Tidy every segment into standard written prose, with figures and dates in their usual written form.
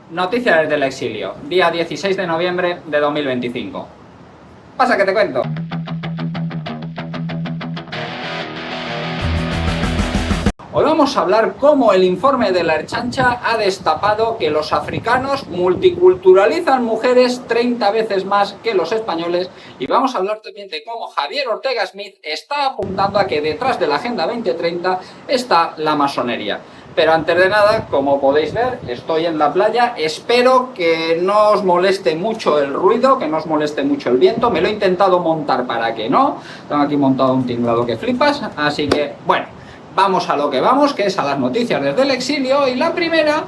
Noticias desde el exilio, día 16 de noviembre de 2025. Pasa que te cuento. Hoy vamos a hablar cómo el informe de la Ertzaintza ha destapado que los africanos multiculturalizan mujeres 30 veces más que los españoles, y vamos a hablar también de cómo Javier Ortega Smith está apuntando a que detrás de la Agenda 2030 está la masonería. Pero antes de nada, como podéis ver, estoy en la playa. Espero que no os moleste mucho el ruido, que no os moleste mucho el viento. Me lo he intentado montar para que no. Tengo aquí montado un tinglado que flipas. Así que, bueno, vamos a lo que vamos, que es a las noticias desde el exilio. Y la primera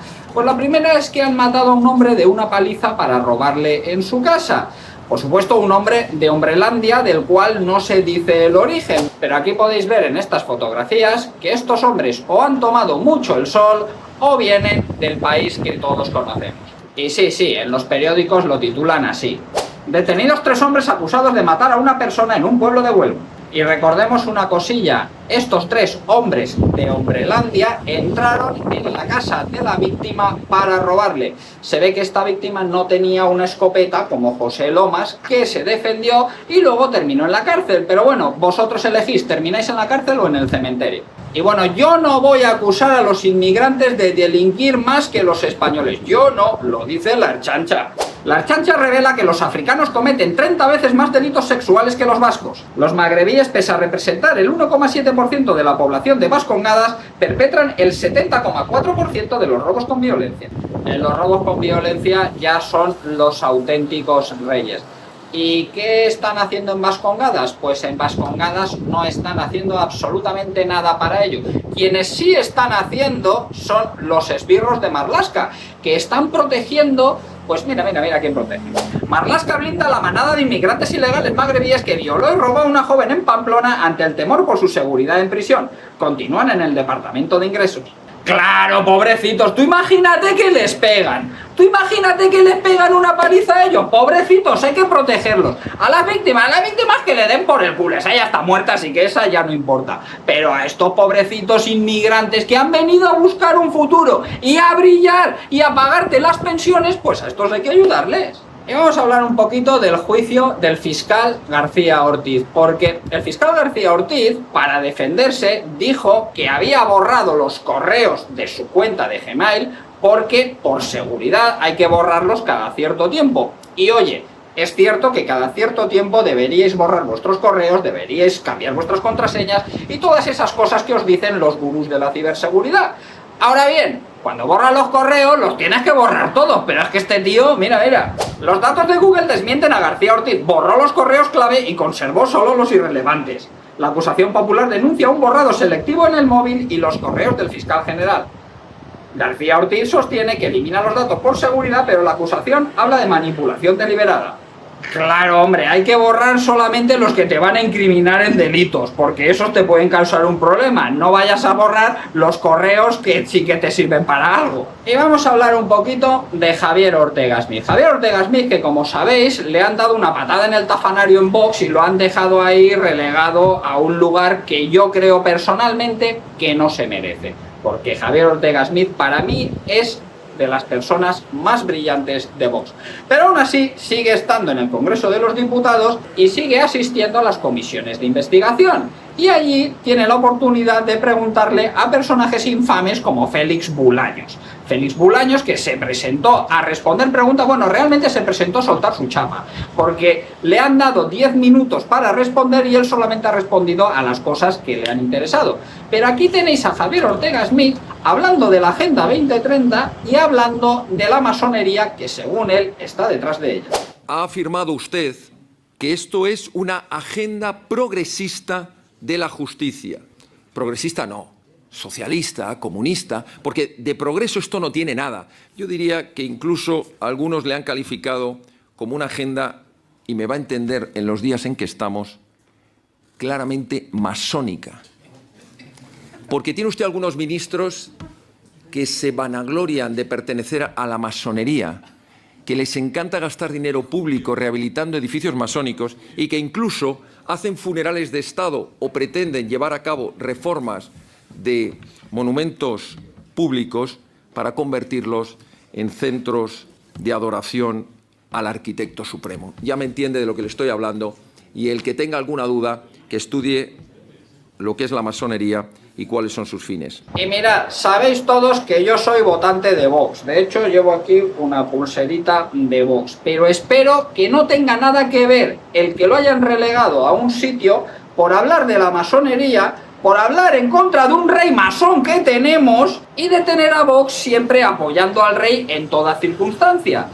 es que han matado a un hombre de una paliza para robarle en su casa. Por supuesto, un hombre de Hombrelandia, del cual no se dice el origen. Pero aquí podéis ver en estas fotografías que estos hombres o han tomado mucho el sol o vienen del país que todos conocemos. Y sí, en los periódicos lo titulan así: detenidos 3 hombres acusados de matar a una persona en un pueblo de Huelva. Y recordemos una cosilla: estos 3 hombres de Hombrelandia entraron en la casa de la víctima para robarle. Se ve que esta víctima no tenía una escopeta como José Lomas, que se defendió y luego terminó en la cárcel. Pero bueno, vosotros elegís, ¿termináis en la cárcel o en el cementerio? Y bueno, yo no voy a acusar a los inmigrantes de delinquir más que los españoles. Yo no, lo dice la Ertzaintza. La Ertzaintza revela que los africanos cometen 30 veces más delitos sexuales que los vascos. Los magrebíes, pese a representar el 1,7% de la población de Vascongadas, perpetran el 70,4% de los robos con violencia. Los robos con violencia ya son los auténticos reyes. ¿Y qué están haciendo en Vascongadas? Pues en Vascongadas no están haciendo absolutamente nada para ello. Quienes sí están haciendo son los esbirros de Marlaska, que están protegiendo. Pues mira quién protege. Marlaska blinda a la manada de inmigrantes ilegales magrebíes que violó y robó a una joven en Pamplona ante el temor por su seguridad en prisión. Continúan en el Departamento de Ingresos. ¡Claro, pobrecitos! Tú imagínate que les pegan. Tú imagínate que les pegan una paliza a ellos. Pobrecitos, hay que protegerlos. A las víctimas que le den por el culo. Esa ya está muerta, así que esa ya no importa. Pero a estos pobrecitos inmigrantes que han venido a buscar un futuro y a brillar y a pagarte las pensiones, pues a estos hay que ayudarles. Y vamos a hablar un poquito del juicio del fiscal García Ortiz, porque el fiscal García Ortiz, para defenderse, dijo que había borrado los correos de su cuenta de Gmail porque, por seguridad, hay que borrarlos cada cierto tiempo. Y oye, es cierto que cada cierto tiempo deberíais borrar vuestros correos, deberíais cambiar vuestras contraseñas y todas esas cosas que os dicen los gurús de la ciberseguridad. Ahora bien, cuando borras los correos, los tienes que borrar todos, pero es que este tío, mira, los datos de Google desmienten a García Ortiz, borró los correos clave y conservó solo los irrelevantes. La acusación popular denuncia un borrado selectivo en el móvil y los correos del fiscal general. García Ortiz sostiene que elimina los datos por seguridad, pero la acusación habla de manipulación deliberada. Claro, hombre, hay que borrar solamente los que te van a incriminar en delitos, porque esos te pueden causar un problema. No vayas a borrar los correos que sí que te sirven para algo. Y vamos a hablar un poquito de Javier Ortega Smith. Javier Ortega Smith, que como sabéis, le han dado una patada en el tafanario en Vox y lo han dejado ahí relegado a un lugar que yo creo personalmente que no se merece. Porque Javier Ortega Smith para mí es de las personas más brillantes de Vox. Pero aún así sigue estando en el Congreso de los Diputados y sigue asistiendo a las comisiones de investigación. Y allí tiene la oportunidad de preguntarle a personajes infames como Félix Bulaños. Félix Bulaños, que se presentó a responder preguntas, bueno, realmente se presentó a soltar su chapa, porque le han dado 10 minutos para responder y él solamente ha respondido a las cosas que le han interesado. Pero aquí tenéis a Javier Ortega Smith hablando de la Agenda 2030 y hablando de la masonería que, según él, está detrás de ella. Ha afirmado usted que esto es una agenda progresista de la justicia. Progresista no, socialista, comunista, porque de progreso esto no tiene nada. Yo diría que incluso algunos le han calificado como una agenda, y me va a entender en los días en que estamos, claramente masónica. Porque tiene usted algunos ministros que se vanaglorian de pertenecer a la masonería, que les encanta gastar dinero público rehabilitando edificios masónicos y que incluso hacen funerales de Estado o pretenden llevar a cabo reformas de monumentos públicos para convertirlos en centros de adoración al arquitecto supremo. Ya me entiende de lo que le estoy hablando, y el que tenga alguna duda, que estudie lo que es la masonería y cuáles son sus fines. Y mirad, sabéis todos que yo soy votante de Vox. De hecho, llevo aquí una pulserita de Vox. Pero espero que no tenga nada que ver el que lo hayan relegado a un sitio por hablar de la masonería, por hablar en contra de un rey masón que tenemos, y de tener a Vox siempre apoyando al rey en toda circunstancia.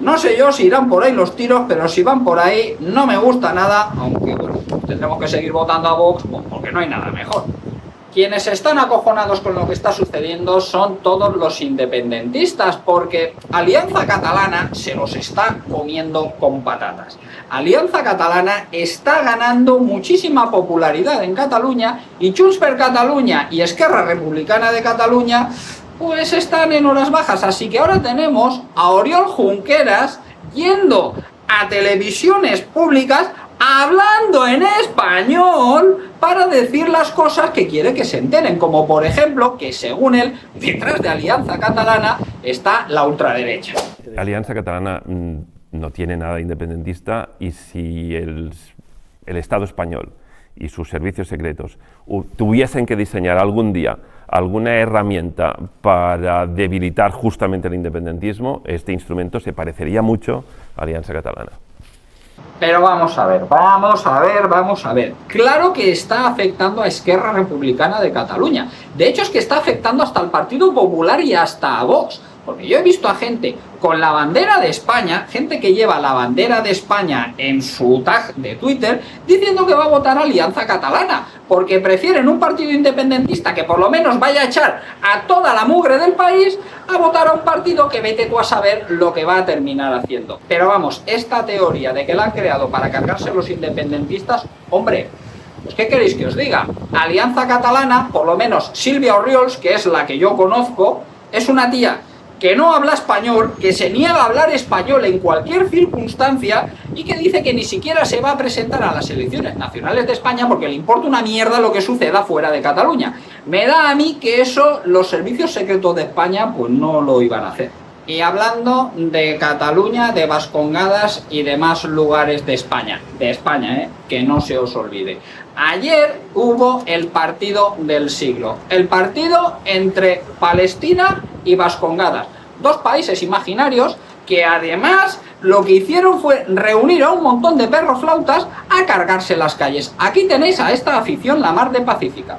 No sé yo si irán por ahí los tiros, pero si van por ahí no me gusta nada, aunque bueno, tendremos que seguir votando a Vox porque no hay nada mejor. Quienes están acojonados con lo que está sucediendo son todos los independentistas, porque Alianza Catalana se los está comiendo con patatas. Alianza Catalana está ganando muchísima popularidad en Cataluña, y Junts per Catalunya y Esquerra Republicana de Catalunya pues están en horas bajas. Así que ahora tenemos a Oriol Junqueras yendo a televisiones públicas hablando en español para decir las cosas que quiere que se enteren, como por ejemplo que según él, detrás de Alianza Catalana está la ultraderecha. Alianza Catalana no tiene nada independentista, y si el Estado español y sus servicios secretos tuviesen que diseñar algún día alguna herramienta para debilitar justamente el independentismo, este instrumento se parecería mucho a Alianza Catalana. Pero vamos a ver. Claro que está afectando a Esquerra Republicana de Cataluña. De hecho, es que está afectando hasta al Partido Popular y hasta a Vox. Porque yo he visto a gente con la bandera de España, gente que lleva la bandera de España en su tag de Twitter, diciendo que va a votar a Alianza Catalana, porque prefieren un partido independentista que por lo menos vaya a echar a toda la mugre del país, a votar a un partido que vete tú a saber lo que va a terminar haciendo. Pero vamos, esta teoría de que la han creado para cargarse los independentistas, hombre, pues ¿qué queréis que os diga? Alianza Catalana, por lo menos Sílvia Orriols, que es la que yo conozco, es una tía que no habla español, que se niega a hablar español en cualquier circunstancia, y que dice que ni siquiera se va a presentar a las elecciones nacionales de España porque le importa una mierda lo que suceda fuera de Cataluña. Me da a mí que eso los servicios secretos de España pues no lo iban a hacer. Y hablando de Cataluña, de Vascongadas y demás lugares de España, que no se os olvide. Ayer hubo el partido del siglo, el partido entre Palestina y Vascongadas, dos países imaginarios que además lo que hicieron fue reunir a un montón de perros flautas a cargarse las calles. Aquí tenéis a esta afición la mar de pacífica.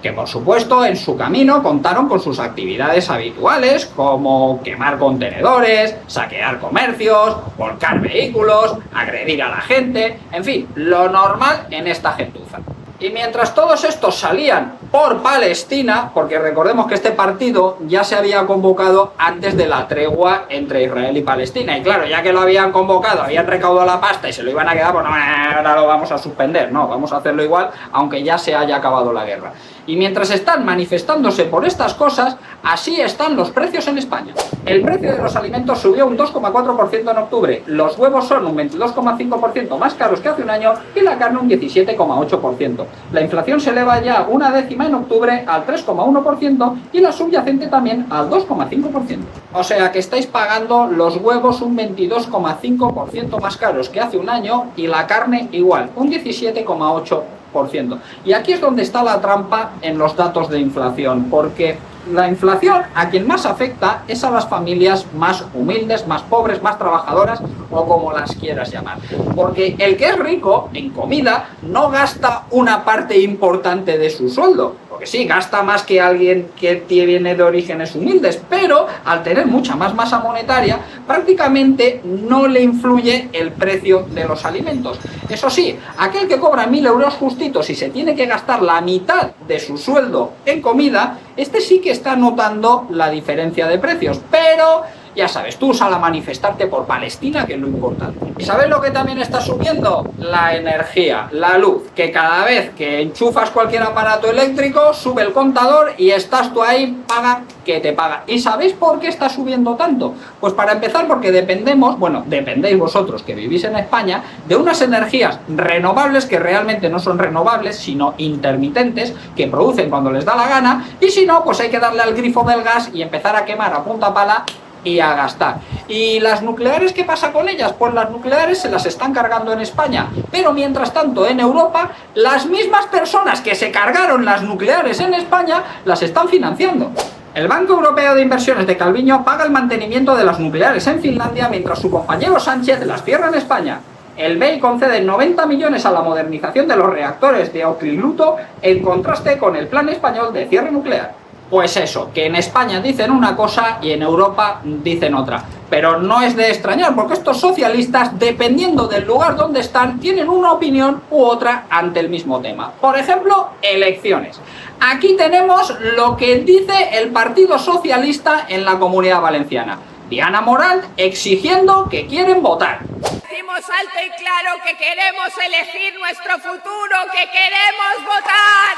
Que por supuesto en su camino contaron con sus actividades habituales, como quemar contenedores, saquear comercios, volcar vehículos, agredir a la gente, en fin, lo normal en esta gentuza. Y mientras todos estos salían por Palestina, porque recordemos que este partido ya se había convocado antes de la tregua entre Israel y Palestina, y claro, ya que lo habían convocado, habían recaudado la pasta y se lo iban a quedar, pues no, ahora lo vamos a suspender, no, vamos a hacerlo igual, aunque ya se haya acabado la guerra. Y mientras están manifestándose por estas cosas, así están los precios en España. El precio de los alimentos subió un 2,4% en octubre, los huevos son un 22,5% más caros que hace un año y la carne un 17,8%. La inflación se eleva ya una décima en octubre al 3,1% y la subyacente también al 2,5%. O sea que estáis pagando los huevos un 22,5% más caros que hace un año y la carne igual, un 17,8%. Y aquí es donde está la trampa en los datos de inflación, porque la inflación a quien más afecta es a las familias más humildes, más pobres, más trabajadoras o como las quieras llamar. Porque el que es rico en comida no gasta una parte importante de su sueldo. Porque sí, gasta más que alguien que viene de orígenes humildes, pero al tener mucha más masa monetaria, prácticamente no le influye el precio de los alimentos. Eso sí, aquel que cobra 1.000 euros justitos y se tiene que gastar la mitad de su sueldo en comida, este sí que está notando la diferencia de precios, pero Ya sabes, tú sal a manifestarte por Palestina, que es lo importante. ¿Y sabes lo que también está subiendo? La energía, la luz, que cada vez que enchufas cualquier aparato eléctrico, sube el contador y estás tú ahí, paga que te paga. ¿Y sabéis por qué está subiendo tanto? Pues para empezar porque dependemos, bueno, dependéis vosotros que vivís en España, de unas energías renovables que realmente no son renovables, sino intermitentes, que producen cuando les da la gana, y si no, pues hay que darle al grifo del gas y empezar a quemar a punta pala y a gastar. ¿Y las nucleares qué pasa con ellas? Pues las nucleares se las están cargando en España, pero mientras tanto en Europa las mismas personas que se cargaron las nucleares en España las están financiando. El Banco Europeo de Inversiones de Calviño paga el mantenimiento de las nucleares en Finlandia mientras su compañero Sánchez las cierra en España. El BEI concede 90 millones a la modernización de los reactores de Olkiluoto en contraste con el plan español de cierre nuclear. Pues eso, que en España dicen una cosa y en Europa dicen otra. Pero no es de extrañar, porque estos socialistas, dependiendo del lugar donde están, tienen una opinión u otra ante el mismo tema. Por ejemplo, elecciones. Aquí tenemos lo que dice el Partido Socialista en la Comunidad Valenciana. Diana Morant exigiendo que quieren votar. Decimos alto y claro que queremos elegir nuestro futuro, que queremos votar.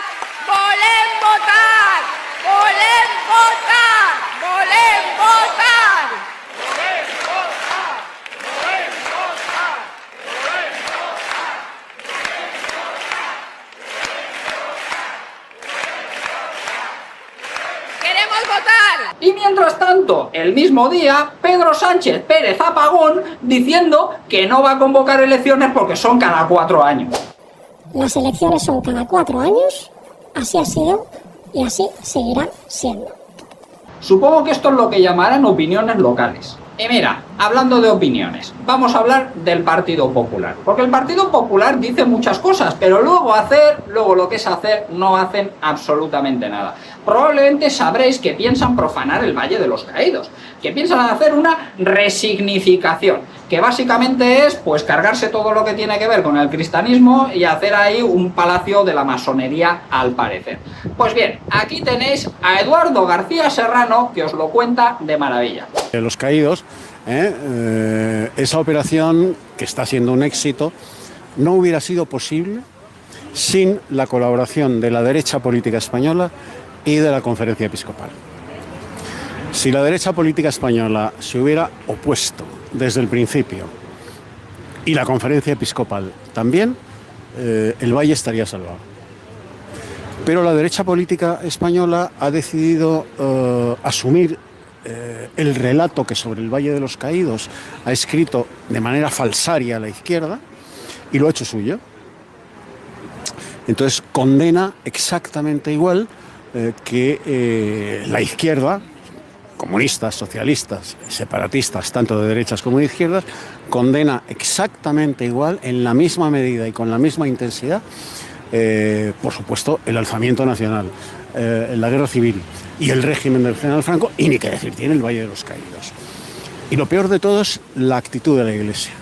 ¡Volem votar! ¡Volem votar! ¡Volem votar! ¡Volem votar! ¡Volem votar! ¡Volem votar! ¡Queremos votar! Y mientras tanto, el mismo día, Pedro Sánchez Pérez Apagón diciendo que no va a convocar elecciones porque son cada 4 años. Las elecciones son cada 4 años, así ha sido y así seguirá siendo. Supongo que esto es lo que llamarán opiniones locales. Y mira, hablando de opiniones, vamos a hablar del Partido Popular. Porque el Partido Popular dice muchas cosas, pero luego lo que es hacer, no hacen absolutamente nada. Probablemente sabréis que piensan profanar el Valle de los Caídos, que piensan hacer una resignificación, que básicamente es pues cargarse todo lo que tiene que ver con el cristianismo y hacer ahí un palacio de la masonería al parecer. Pues bien, aquí tenéis a Eduardo García Serrano que os lo cuenta de maravilla. Los Caídos, esa operación que está siendo un éxito, no hubiera sido posible sin la colaboración de la derecha política española y de la Conferencia Episcopal. Si la derecha política española se hubiera opuesto desde el principio y la Conferencia Episcopal también, el Valle estaría salvado. Pero la derecha política española ha decidido asumir el relato que sobre el Valle de los Caídos ha escrito de manera falsaria la izquierda y lo ha hecho suyo. Entonces condena exactamente igual que la izquierda, comunistas, socialistas, separatistas, tanto de derechas como de izquierdas, condena exactamente igual, en la misma medida y con la misma intensidad, por supuesto, el alzamiento nacional, la guerra civil y el régimen del general Franco, y ni qué decir tiene el Valle de los Caídos. Y lo peor de todo es la actitud de la Iglesia.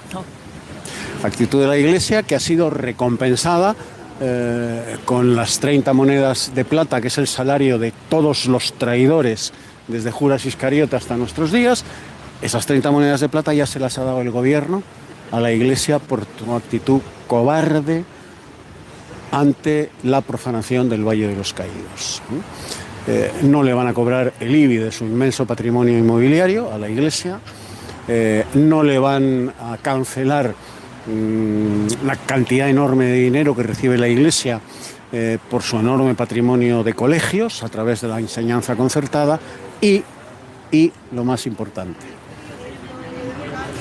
La actitud de la Iglesia que ha sido recompensada con las 30 monedas de plata, que es el salario de todos los traidores desde Judas Iscariote hasta nuestros días. Esas 30 monedas de plata ya se las ha dado el gobierno a la Iglesia por su actitud cobarde ante la profanación del Valle de los Caídos. No le van a cobrar el IBI de su inmenso patrimonio inmobiliario a la Iglesia, no le van a cancelar la cantidad enorme de dinero que recibe la Iglesia por su enorme patrimonio de colegios a través de la enseñanza concertada y lo más importante,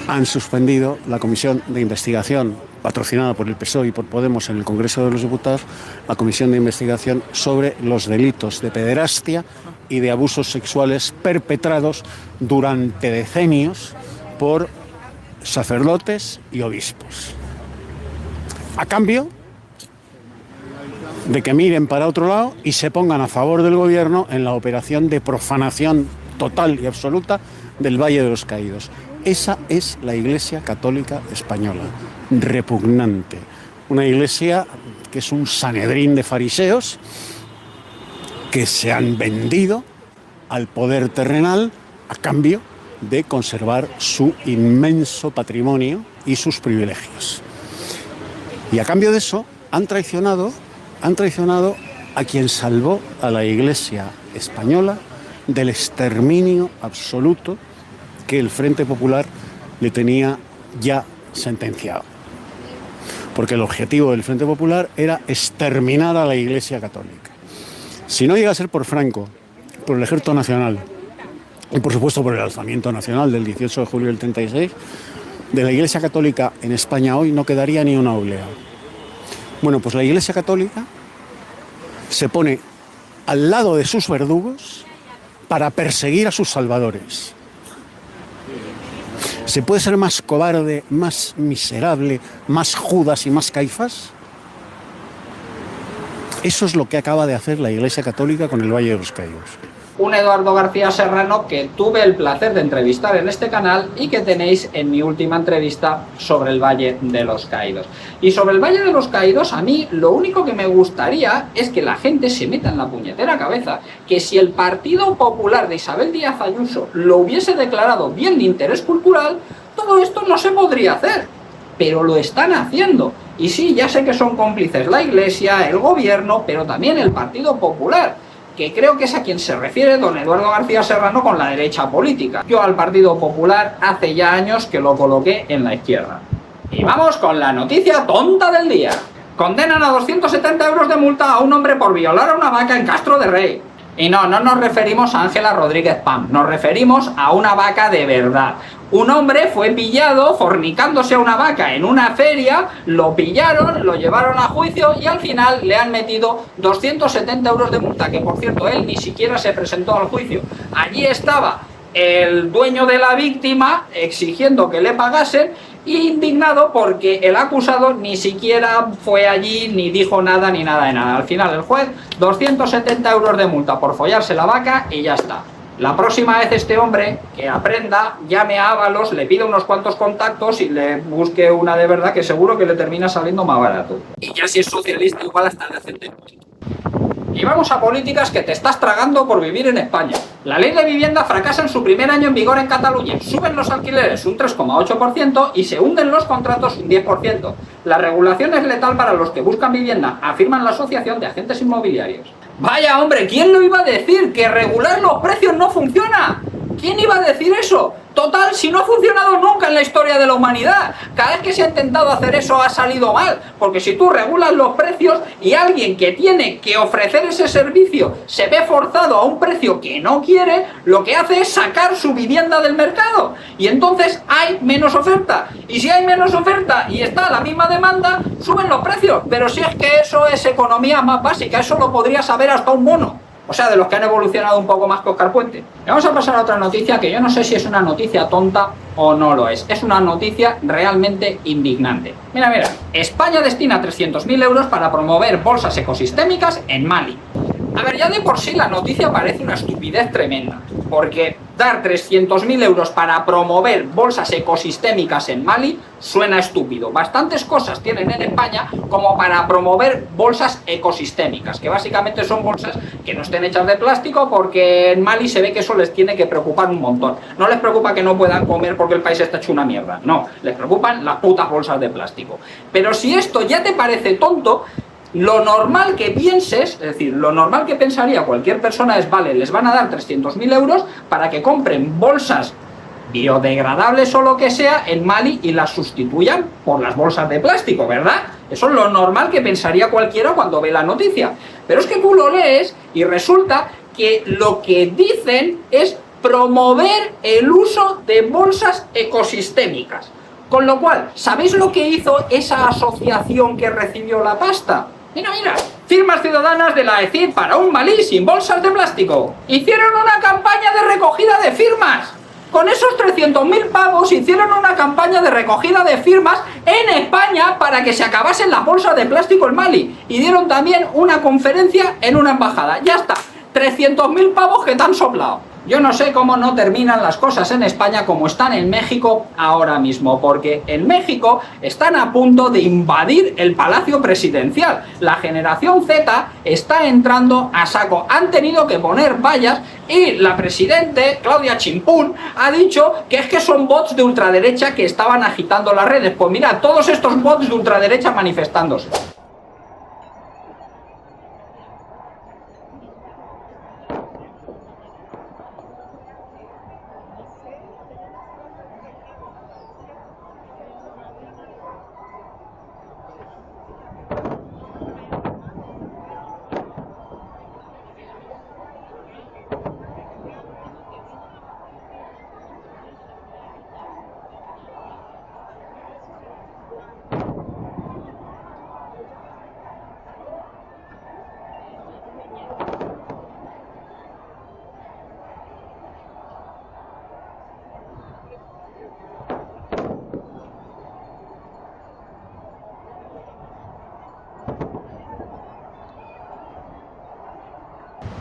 han suspendido la comisión de investigación patrocinada por el PSOE y por Podemos en el Congreso de los Diputados, la comisión de investigación sobre los delitos de pederastia y de abusos sexuales perpetrados durante decenios por sacerdotes y obispos. A cambio de que miren para otro lado y se pongan a favor del gobierno en la operación de profanación total y absoluta del Valle de los Caídos. Esa es la Iglesia Católica Española, repugnante. Una iglesia que es un sanedrín de fariseos que se han vendido al poder terrenal a cambio de conservar su inmenso patrimonio y sus privilegios. Y a cambio de eso han traicionado a quien salvó a la Iglesia española del exterminio absoluto que el Frente Popular le tenía ya sentenciado. Porque el objetivo del Frente Popular era exterminar a la Iglesia Católica. Si no llega a ser por Franco, por el Ejército Nacional y por supuesto por el alzamiento nacional del 18 de julio del 36, de la Iglesia Católica en España hoy no quedaría ni una oblea. Bueno, pues la Iglesia Católica se pone al lado de sus verdugos para perseguir a sus salvadores. ¿Se puede ser más cobarde, más miserable, más Judas y más Caifás? Eso es lo que acaba de hacer la Iglesia Católica con el Valle de los Caídos. Un Eduardo García Serrano que tuve el placer de entrevistar en este canal y que tenéis en mi última entrevista sobre el Valle de los Caídos. Y sobre el Valle de los Caídos, a mí lo único que me gustaría es que la gente se meta en la puñetera cabeza que si el Partido Popular de Isabel Díaz Ayuso lo hubiese declarado bien de interés cultural, todo esto no se podría hacer. Pero lo están haciendo. Y sí, ya sé que son cómplices la Iglesia, el gobierno, pero también el Partido Popular, que creo que es a quien se refiere don Eduardo García Serrano con la derecha política. Yo al Partido Popular hace ya años que lo coloqué en la izquierda. Y vamos con la noticia tonta del día. Condenan a 270 euros de multa a un hombre por violar a una vaca en Castro de Rey. Y no nos referimos a Ángela Rodríguez Pam, nos referimos a una vaca de verdad. Un hombre fue pillado fornicándose a una vaca en una feria, lo pillaron, lo llevaron a juicio y al final le han metido 270 euros de multa, que por cierto él ni siquiera se presentó al juicio. Allí estaba el dueño de la víctima exigiendo que le pagasen y indignado porque el acusado ni siquiera fue allí ni dijo nada ni nada de nada. Al final el juez, 270 euros de multa por follarse la vaca y ya está. La próxima vez este hombre que aprenda, llame a Ábalos, le pida unos cuantos contactos y le busque una de verdad que seguro que le termina saliendo más barato. Y ya si es socialista igual hasta le hacen descuento. Y vamos a políticas que te estás tragando por vivir en España. La ley de vivienda fracasa en su primer año en vigor en Cataluña. Suben los alquileres un 3,8% y se hunden los contratos un 10%. La regulación es letal para los que buscan vivienda, afirman la Asociación de Agentes Inmobiliarios. Vaya hombre, ¿quién lo iba a decir? ¿Que regular los precios no funciona? ¿Quién iba a decir eso? Total, si no ha funcionado nunca en la historia de la humanidad. Cada vez que se ha intentado hacer eso ha salido mal. Porque si tú regulas los precios y alguien que tiene que ofrecer ese servicio se ve forzado a un precio que no quiere, lo que hace es sacar su vivienda del mercado. Y entonces hay menos oferta. Y si hay menos oferta y está la misma demanda, suben los precios. Pero si es que eso es economía más básica, eso lo podría saber hasta un mono. O sea, de los que han evolucionado un poco más que Óscar Puente. Y vamos a pasar a otra noticia que yo no sé si es una noticia tonta o no lo es. Es una noticia realmente indignante. Mira, España destina 300.000 euros para promover bolsas ecosistémicas en Mali. A ver, ya de por sí la noticia parece una estupidez tremenda, porque dar 300.000 euros para promover bolsas ecosistémicas en Mali suena estúpido. Bastantes cosas tienen en España como para promover bolsas ecosistémicas, que básicamente son bolsas que no estén hechas de plástico, porque en Mali se ve que eso les tiene que preocupar un montón. No les preocupa que no puedan comer porque el país está hecho una mierda, no, les preocupan las putas bolsas de plástico. Pero si esto ya te parece tonto, lo normal que pienses, es decir, lo normal que pensaría cualquier persona es, vale, les van a dar 300.000 euros para que compren bolsas biodegradables o lo que sea en Mali y las sustituyan por las bolsas de plástico, ¿verdad? Eso es lo normal que pensaría cualquiera cuando ve la noticia. Pero es que tú lo lees y resulta que lo que dicen es promover el uso de bolsas ecosistémicas. Con lo cual, ¿sabéis lo que hizo esa asociación que recibió la pasta? Mira, firmas ciudadanas de la ECID para un Malí sin bolsas de plástico. Hicieron una campaña de recogida de firmas. Con esos 300.000 pavos hicieron una campaña de recogida de firmas en España para que se acabasen las bolsas de plástico en Mali. Y dieron también una conferencia en una embajada. Ya está, 300.000 pavos que te han soplado. Yo no sé cómo no terminan las cosas en España como están en México ahora mismo, porque en México están a punto de invadir el Palacio Presidencial. La generación Z está entrando a saco. Han tenido que poner vallas y la presidente, Claudia Chimpún, ha dicho que es que son bots de ultraderecha que estaban agitando las redes. Pues mira, todos estos bots de ultraderecha manifestándose.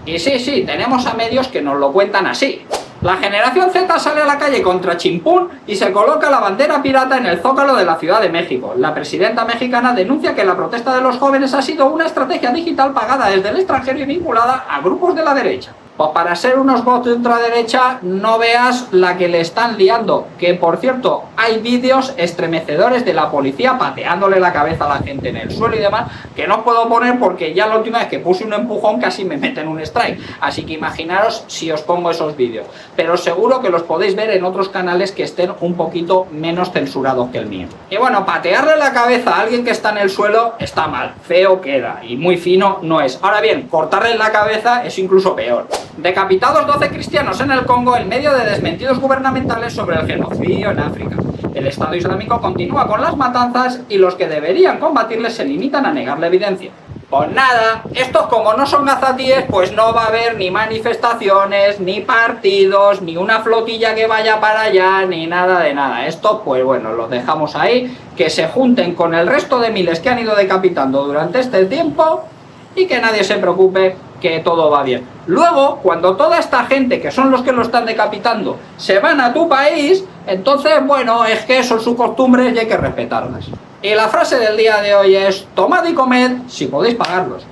Y sí, tenemos a medios que nos lo cuentan así. La generación Z sale a la calle contra Chimpún y se coloca la bandera pirata en el Zócalo de la Ciudad de México. La presidenta mexicana denuncia que la protesta de los jóvenes ha sido una estrategia digital pagada desde el extranjero y vinculada a grupos de la derecha. Pues para ser unos bots de ultraderecha no veas la que le están liando, que por cierto hay vídeos estremecedores de la policía pateándole la cabeza a la gente en el suelo y demás, que no puedo poner porque ya la última vez que puse un empujón casi me meten un strike, así que imaginaros si os pongo esos vídeos, pero seguro que los podéis ver en otros canales que estén un poquito menos censurados que el mío. Y bueno, patearle la cabeza a alguien que está en el suelo está mal, feo queda y muy fino no es. Ahora bien, cortarle la cabeza es incluso peor. Decapitados 12 cristianos en el Congo en medio de desmentidos gubernamentales sobre el genocidio en África. El Estado Islámico continúa con las matanzas y los que deberían combatirles se limitan a negar la evidencia. Pues nada, estos como no son gazatíes, pues no va a haber ni manifestaciones, ni partidos, ni una flotilla que vaya para allá, ni nada de nada. Esto, pues bueno, los dejamos ahí, que se junten con el resto de miles que han ido decapitando durante este tiempo y que nadie se preocupe, que todo va bien. Luego, cuando toda esta gente, que son los que lo están decapitando, se van a tu país, entonces, bueno, es que son sus costumbres y hay que respetarlas. Y la frase del día de hoy es: tomad y comed si podéis pagarlos.